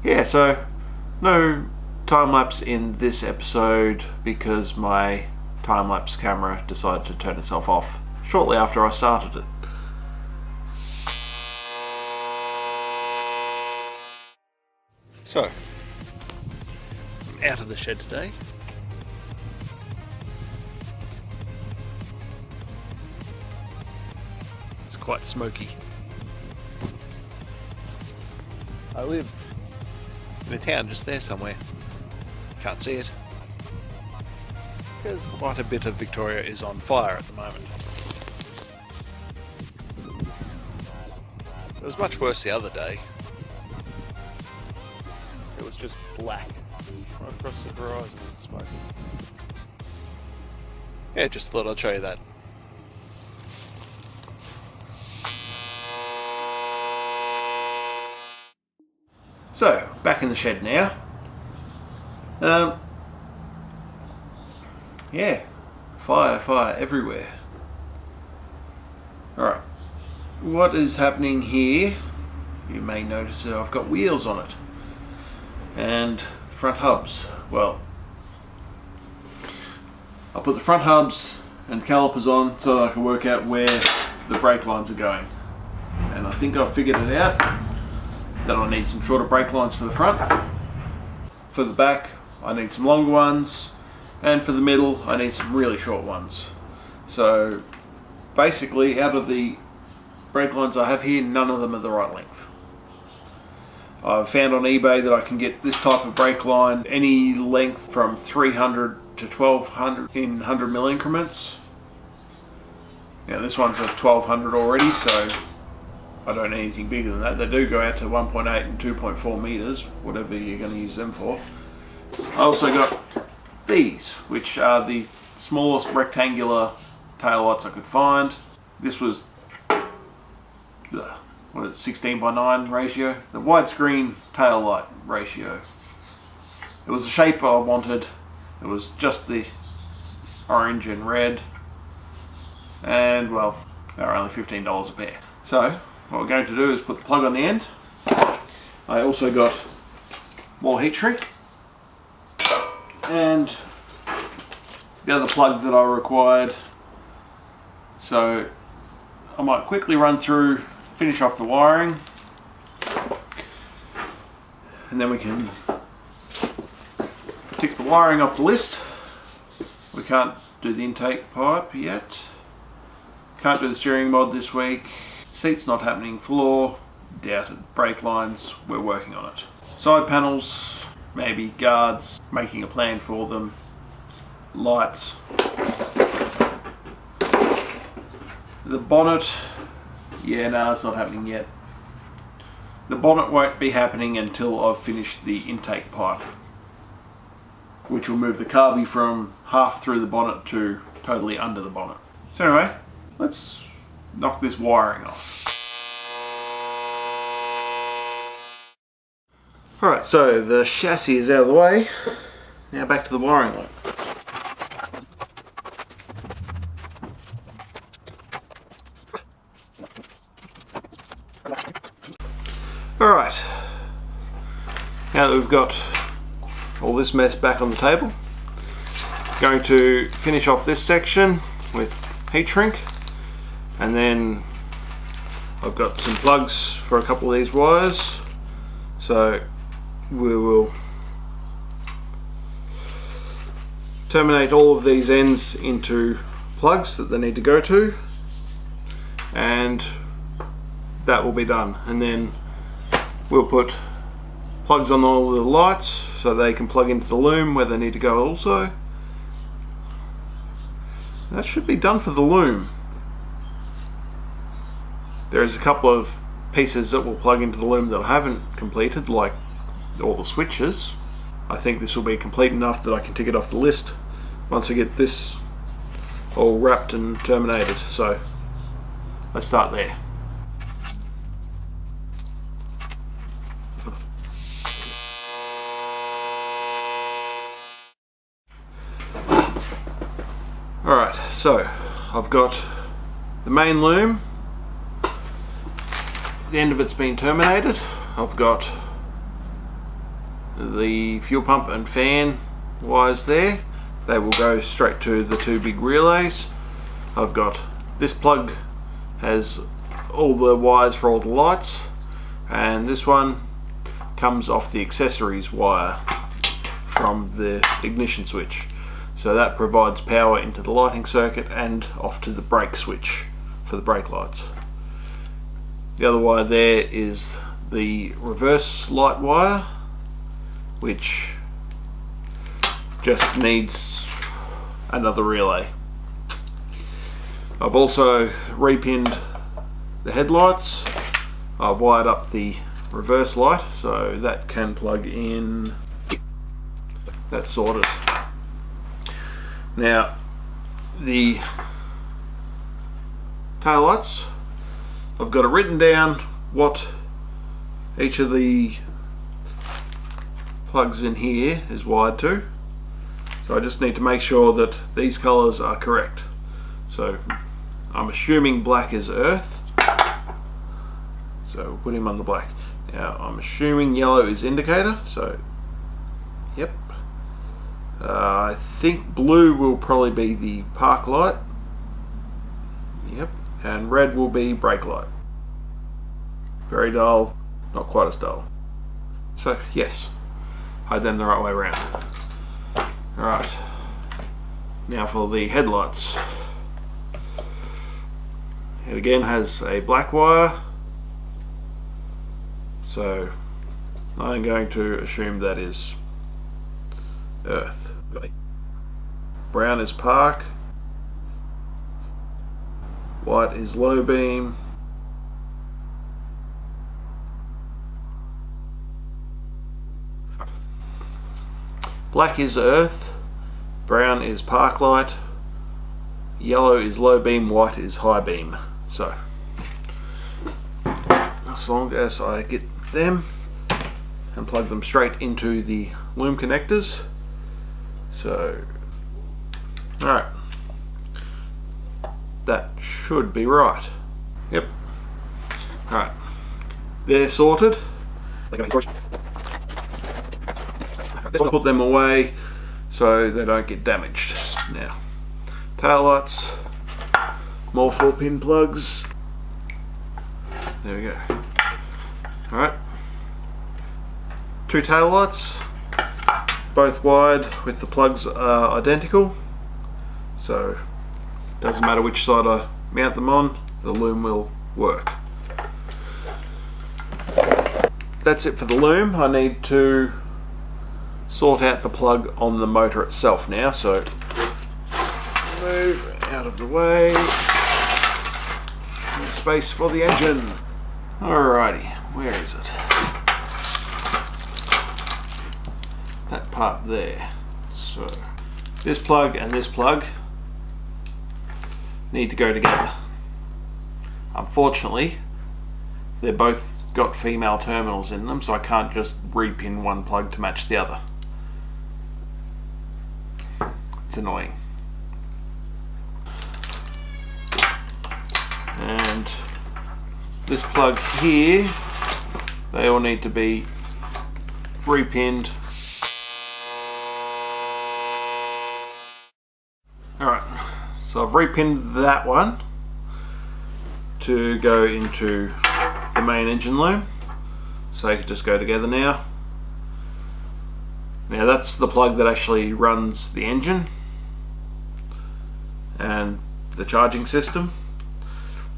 Yeah, so no time-lapse in this episode because my time-lapse camera decided to turn itself off shortly after I started it. So, I'm out of the shed today. It's quite smoky. I live in a town just there somewhere. Can't see it. Because quite a bit of Victoria is on fire at the moment. It was much worse the other day. It was just black right across the horizon and smoke. Yeah, just thought I'd show you that. So, back in the shed now. Yeah, fire everywhere. Alright, what is happening here? You may notice that I've got wheels on it. And front hubs. Well, I'll put the front hubs and calipers on so that I can work out where the brake lines are going. And I think I've figured it out. That I need some shorter brake lines for the front. For the back, I need some longer ones. And for the middle, I need some really short ones. So basically, out of the brake lines I have here, none of them are the right length. I've found on eBay that I can get this type of brake line any length from 300 to 1200 in 100mm increments. Now this one's a 1200 already, so I don't need anything bigger than that. They do go out to 1.8 and 2.4 meters, whatever you're going to use them for. I also got these, which are the smallest rectangular tail lights I could find. This was what is it, 16:9 ratio, the widescreen tail light ratio. It was the shape I wanted. It was just the orange and red, and well, they were only $15 a pair. So what we're going to do is put the plug on the end. I also got more heat shrink and the other plug that I required. So I might quickly run through, finish off the wiring, and then we can tick the wiring off the list. We can't do the intake pipe yet. Can't do the steering mod this week. Seats not happening, floor, doubted, brake lines, we're working on it. Side panels, maybe guards, making a plan for them, lights. The bonnet, yeah, no, it's not happening yet. The bonnet won't be happening until I've finished the intake pipe, which will move the carby from half through the bonnet to totally under the bonnet. So anyway, let's knock this wiring off. Alright, so the chassis is out of the way. Now back to the wiring loop. Alright, now that we've got all this mess back on the table, going to finish off this section with heat shrink. And then I've got some plugs for a couple of these wires, so we will terminate all of these ends into plugs that they need to go to, and that will be done. And then we'll put plugs on all of the lights so they can plug into the loom where they need to go also. That should be done for the loom. There's a couple of pieces that will plug into the loom that I haven't completed, like all the switches. I think this will be complete enough that I can tick it off the list once I get this all wrapped and terminated. So let's start there. Alright, so I've got the main loom. The end of it's been terminated. I've got the fuel pump and fan wires there. They will go straight to the two big relays. I've got this plug has all the wires for all the lights, and this one comes off the accessories wire from the ignition switch. So that provides power into the lighting circuit and off to the brake switch for the brake lights. The other wire there is the reverse light wire, which just needs another relay. I've also repinned the headlights. I've wired up the reverse light so that can plug in. That's sorted. Now the tail lights, I've got it written down what each of the plugs in here is wired to, so I just need to make sure that these colours are correct. So I'm assuming black is earth, so we'll put him on the black. Now I'm assuming yellow is indicator, so yep. I think blue will probably be the park light, yep, and red will be brake light. Very dull, not quite as dull. So yes, I had them the right way around. Alright, now for the headlights. It again has a black wire, so I'm going to assume that is earth. Brown is park, white is low beam, black is earth, brown is park light, yellow is low beam, white is high beam. So as long as I get them and plug them straight into the loom connectors. So alright, that should be right. Yep. Alright, they're sorted. I'll put them away so they don't get damaged. Now, tail lights, more 4-pin plugs. There we go. Alright, 2 tail lights, both wired with the plugs are identical, so doesn't matter which side I mount them on, the loom will work. That's it for the loom. I need to sort out the plug on the motor itself now, so move out of the way. Make space for the engine. Alrighty, where is it? That part there. So this plug and this plug need to go together. Unfortunately, they're both got female terminals in them, so I can't just repin one plug to match the other. It's annoying. And this plug here, they all need to be repinned. Alright, so I've repinned that one to go into the main engine loom, so they can just go together now. Now that's the plug that actually runs the engine and the charging system.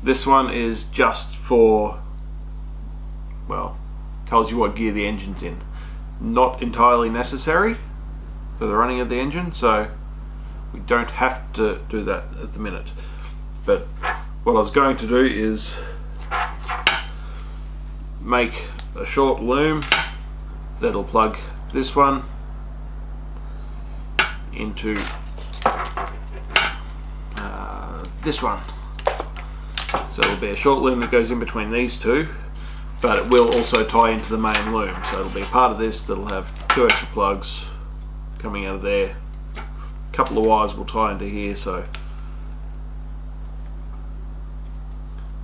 This one is just for, well, tells you what gear the engine's in. Not entirely necessary for the running of the engine, so we don't have to do that at the minute. But what I was going to do is make a short loom that'll plug this one into this one. So it'll be a short loom that goes in between these two, but it will also tie into the main loom. So it'll be a part of this that'll have 2 extra plugs coming out of there. A couple of wires will tie into here, so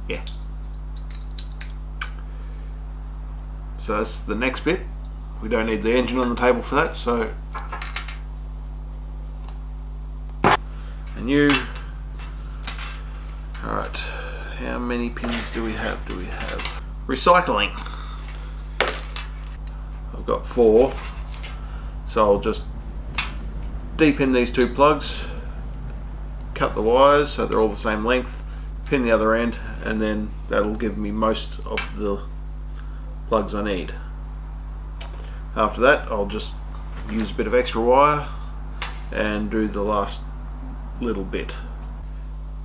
yeah. So that's the next bit. we don't need the engine on the table for that, so and you. Alright, how many pins do we have? Recycling. I've got 4, so I'll just deep-in these 2 plugs, cut the wires so they're all the same length, pin the other end, and then that'll give me most of the plugs I need. After that, I'll just use a bit of extra wire and do the last little bit.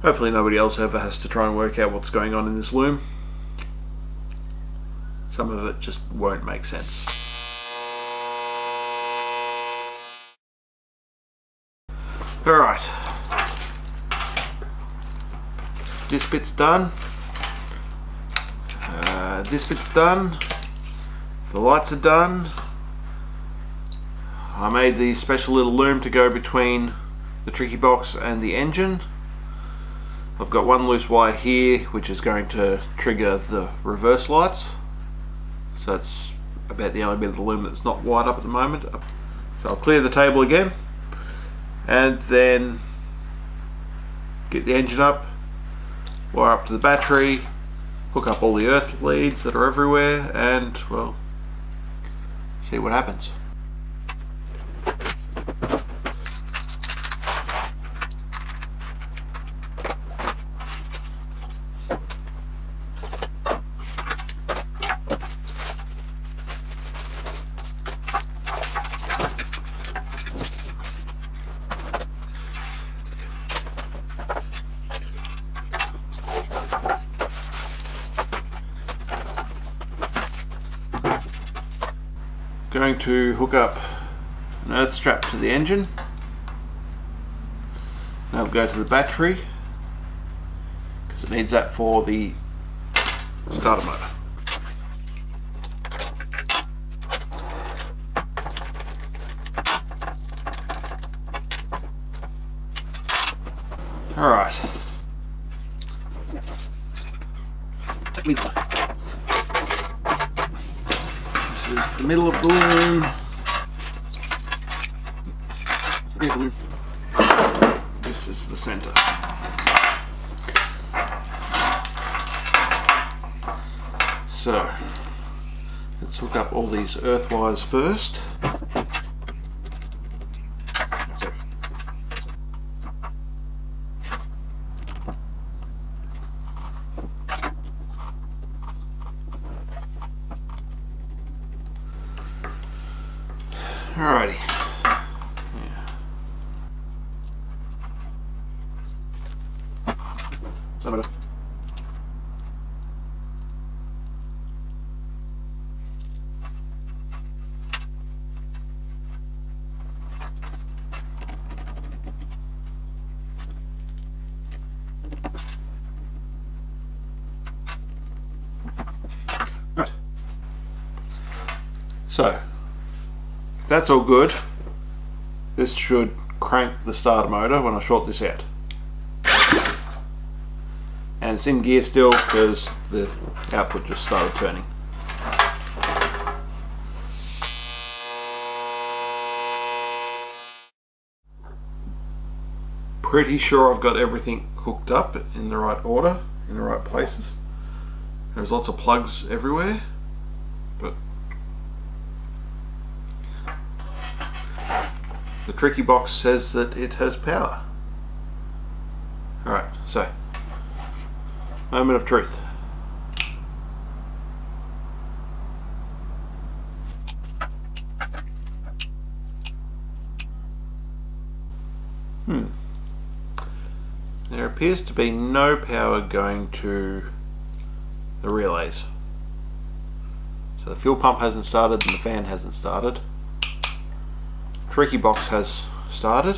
Hopefully nobody else ever has to try and work out what's going on in this loom. Some of it just won't make sense. Alright, this bit's done, this bit's done, the lights are done. I made the special little loom to go between the tricky box and the engine. I've got one loose wire here which is going to trigger the reverse lights, so that's about the only bit of the loom that's not wired up at the moment. So I'll clear the table again and then get the engine up, wire up to the battery, hook up all the earth leads that are everywhere, and well, see what happens. Going to hook up an earth strap to the engine. Now we'll go to the battery because it needs that for the starter motor. Alright. This is the middle of the loom. This is the center. So, let's hook up all these earth wires first. Alrighty. Yeah. Right. So, if that's all good, this should crank the starter motor when I short this out. And it's in gear still because the output just started turning. Pretty sure I've got everything hooked up in the right order, in the right places. There's lots of plugs everywhere, but the tricky box says that it has power. Alright, so, moment of truth. There appears to be no power going to the relays. So the fuel pump hasn't started and the fan hasn't started. Tricky box has started.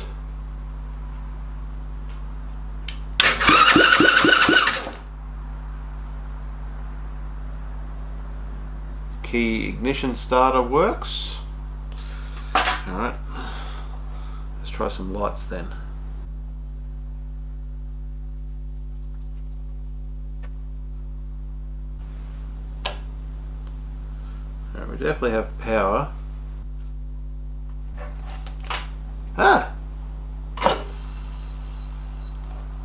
Key ignition starter works. Alright, let's try some lights then. Alright, we definitely have power. Ah!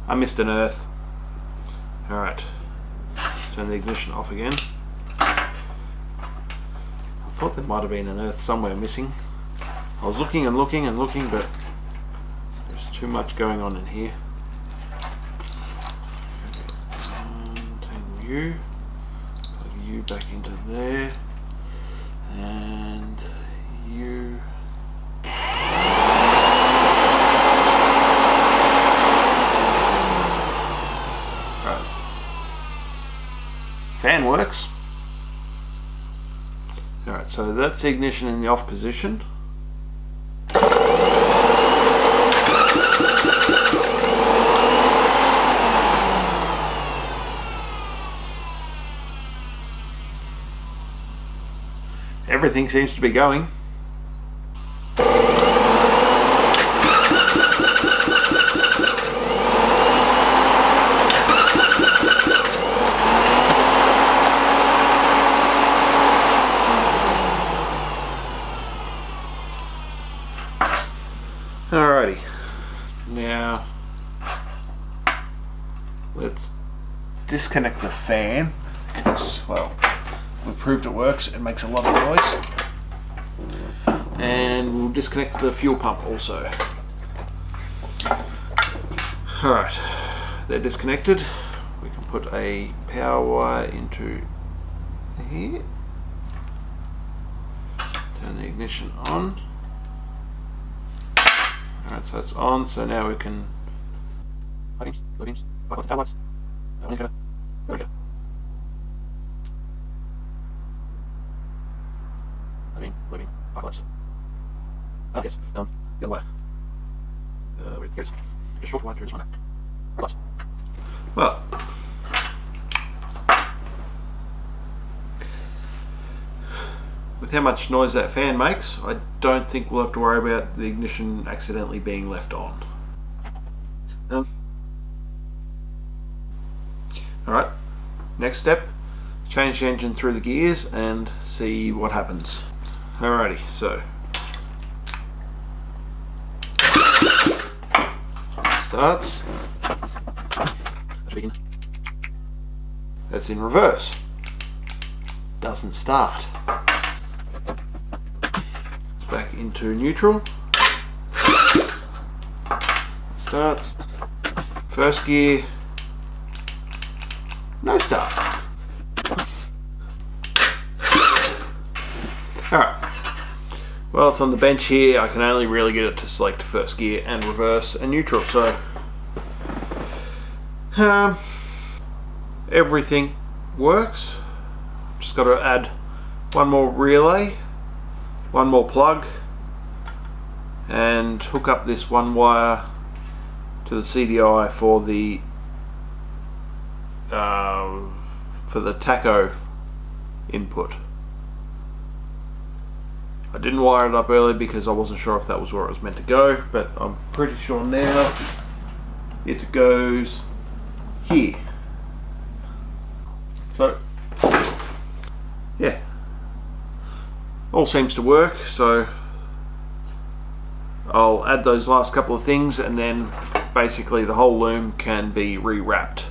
I missed an earth. Alright, turn the ignition off again. I thought there might have been an earth somewhere missing. I was looking and looking and looking, but there's too much going on in here. Take you, plug you back into there, and you. Right. Fan works. Alright, so that's the ignition in the off position. Everything seems to be going. Alrighty, now let's disconnect the fan because, well, we've proved it works. It makes a lot of noise. And we'll disconnect the fuel pump also. Alright, they're disconnected. We can put a power wire into here. Turn the ignition on. Alright, so it's on, so now we can yes, the other way. Here's a short wire through this one. Well, with how much noise that fan makes, I don't think we'll have to worry about the ignition accidentally being left on. Alright, next step, change the engine through the gears and see what happens. Alrighty, so starts. That's in reverse. Doesn't start. It's back into neutral. Starts. First gear. No start. Alright. Well, it's on the bench here. I can only really get it to select first gear and reverse and neutral. So everything works. Just got to add one more relay, one more plug, and hook up this one wire to the CDI for the tacho input. I didn't wire it up earlier because I wasn't sure if that was where it was meant to go, but I'm pretty sure now it goes here. So yeah, all seems to work. So I'll add those last couple of things and then basically the whole loom can be rewrapped,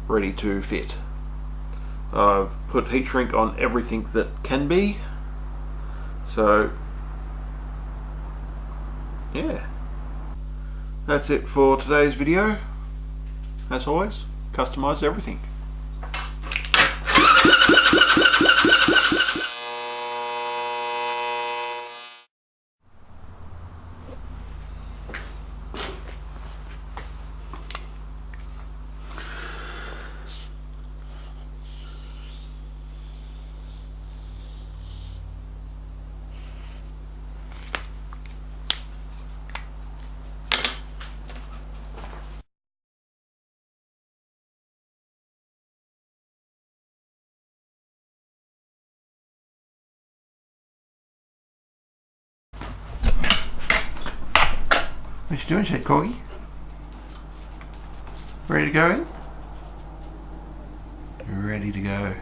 ready to fit. I've put heat shrink on everything that can be. So yeah, that's it for today's video. As always, customize everything. What you doing, Shed Corgi? Ready to go in? Ready to go.